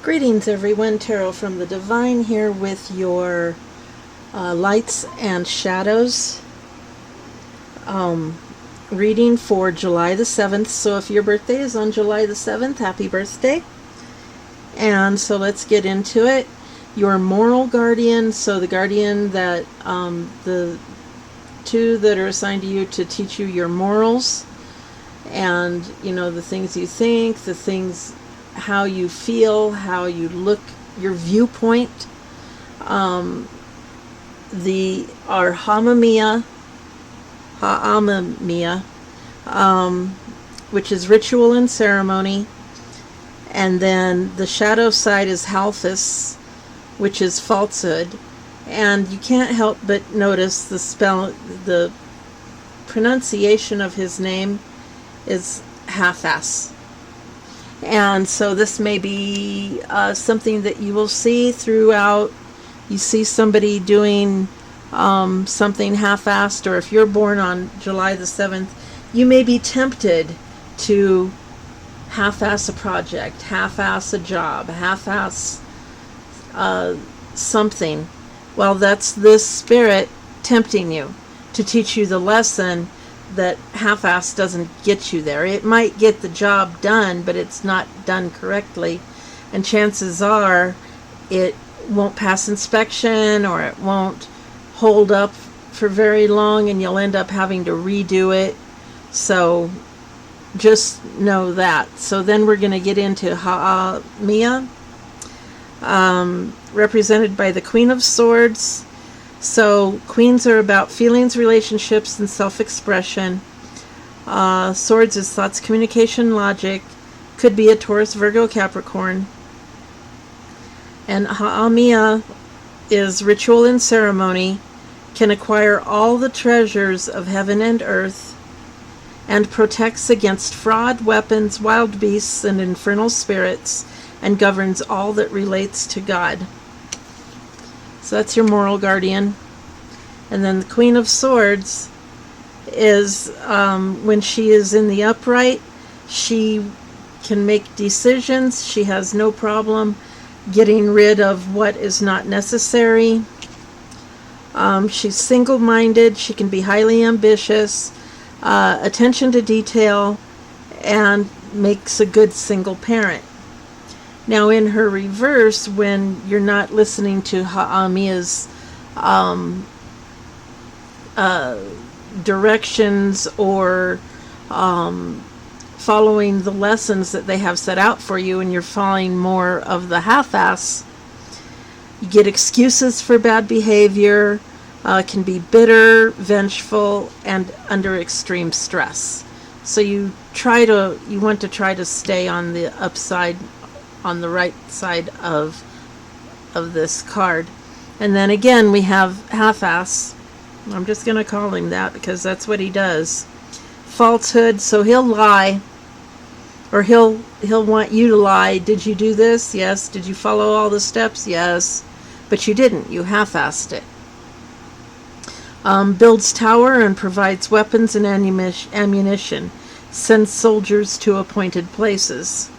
Greetings, everyone. Tarot from the Divine here with your lights and shadows reading for July the 7th. So if your birthday is on July the 7th, happy birthday. And so let's get into it. Your moral guardian, so the guardian that the two that are assigned to you to teach you your morals and, the things you think, the things, how you feel, how you look, your viewpoint. The Ha'amamiya, which is ritual and ceremony. And then the shadow side is Halphus, which is falsehood. And you can't help but notice the pronunciation of his name is half-ass. And so this may be something that you will see throughout. You see somebody doing something half-assed, or if you're born on July the 7th, you may be tempted to half-ass a project, half-ass a job, half-ass something. Well, that's this spirit tempting you to teach you the lesson that half-ass doesn't get you there. It might get the job done, but it's not done correctly. And chances are it won't pass inspection, or it won't hold up for very long, and you'll end up having to redo it. So just know that. So then we're going to get into Ha'amamiya, represented by the Queen of Swords. So queens are about feelings, relationships, and self-expression. Swords is thoughts, communication, logic. Could be a Taurus, Virgo, Capricorn. And Ha'amamiya is ritual and ceremony. Can acquire all the treasures of heaven and earth, and protects against fraud, weapons, wild beasts, and infernal spirits, and governs all that relates to God. So that's your moral guardian. And then the Queen of Swords is when she is in the upright, she can make decisions. She has no problem getting rid of what is not necessary. She's single-minded. She can be highly ambitious, attention to detail, and makes a good single parent. Now, in her reverse, when you're not listening to Ha'amamiya's directions, or following the lessons that they have set out for you, and you're following more of the half-ass, you get excuses for bad behavior, can be bitter, vengeful, and under extreme stress. So you want to try to stay on the upside, on the right side of this card. And then again we have half-ass. I'm just going to call him that because that's what he does. Falsehood, so he'll lie, or he'll want you to lie. Did you do this? Yes. Did you follow all the steps? Yes. But you didn't. You half-assed it. Builds tower and provides weapons and ammunition. Sends soldiers to appointed places.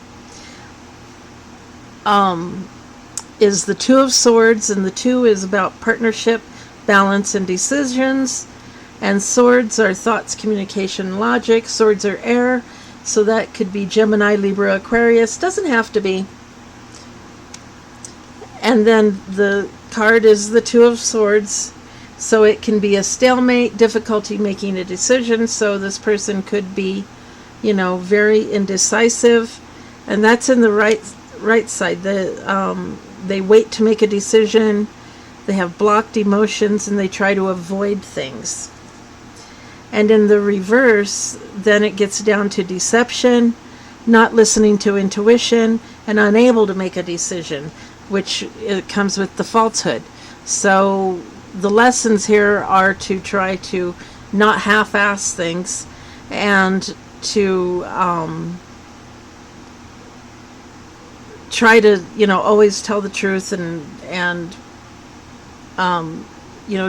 Is the Two of Swords, and the two is about partnership, balance, and decisions. And swords are thoughts, communication, logic. Swords are air, so that could be Gemini, Libra, Aquarius. Doesn't have to be. And then the card is the Two of Swords, so it can be a stalemate, difficulty making a decision. So this person could be, very indecisive, and that's in the right side. They wait to make a decision. They have blocked emotions, and they try to avoid things. And in the reverse, then it gets down to deception, not listening to intuition, and unable to make a decision, which it comes with the falsehood. So the lessons here are to try to not half-ass things, and to try to always tell the truth, and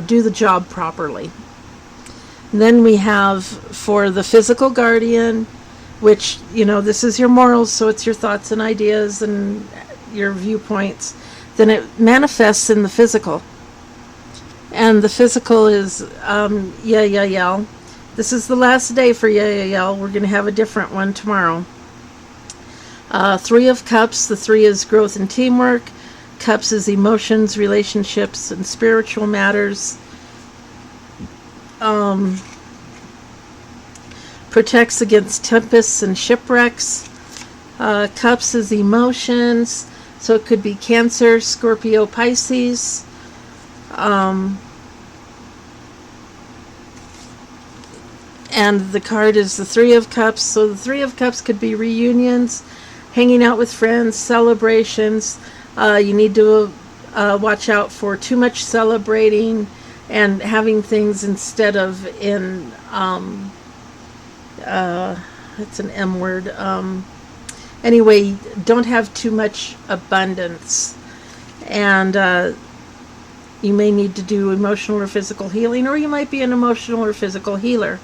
do the job properly. And then we have for the physical guardian, which this is your morals, so it's your thoughts and ideas and your viewpoints, then it manifests in the physical. And the physical is Yael. This is the last day for Yael. We're going to have a different one tomorrow. Three of Cups. The three is growth and teamwork. Cups is emotions, relationships, and spiritual matters. Protects against tempests and shipwrecks. Cups is emotions, so it could be Cancer, Scorpio, Pisces. And the card is the Three of Cups. So the Three of Cups could be reunions, hanging out with friends, celebrations. You need to watch out for too much celebrating and having things instead of in, it's an M word. Anyway, don't have too much abundance. And you may need to do emotional or physical healing, or you might be an emotional or physical healer.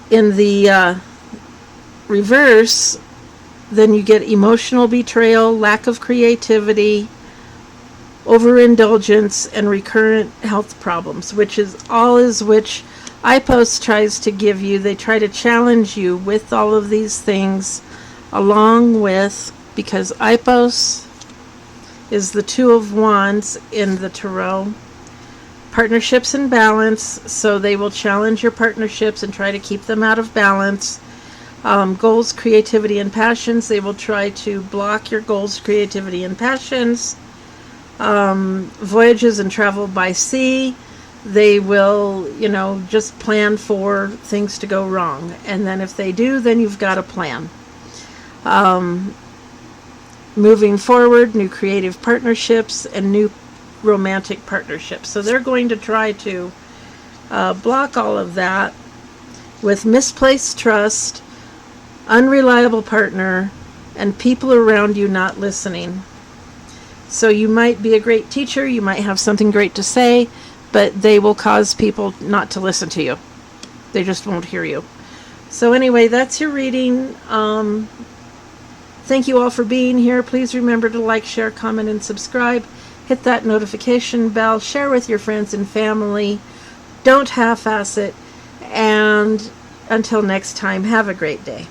In the reverse, then you get emotional betrayal, lack of creativity, overindulgence, and recurrent health problems, which is which IPOS tries to give you. They try to challenge you with all of these things, along with, because IPOS is the Two of Wands in the Tarot. Partnerships and balance, so they will challenge your partnerships and try to keep them out of balance. Goals, creativity, and passions, they will try to block your goals, creativity, and passions. Voyages and travel by sea, they will, just plan for things to go wrong. And then if they do, then you've got a plan. Moving forward, new creative partnerships and new romantic partnerships. So they're going to try to block all of that with misplaced trust, unreliable partner, and people around you not listening. So you might be a great teacher, you might have something great to say, but they will cause people not to listen to you. They just won't hear you. So anyway, that's your reading. Thank you all for being here. Please remember to like, share, comment, and subscribe. Hit that notification bell. Share with your friends and family. Don't half-ass it. And until next time, have a great day.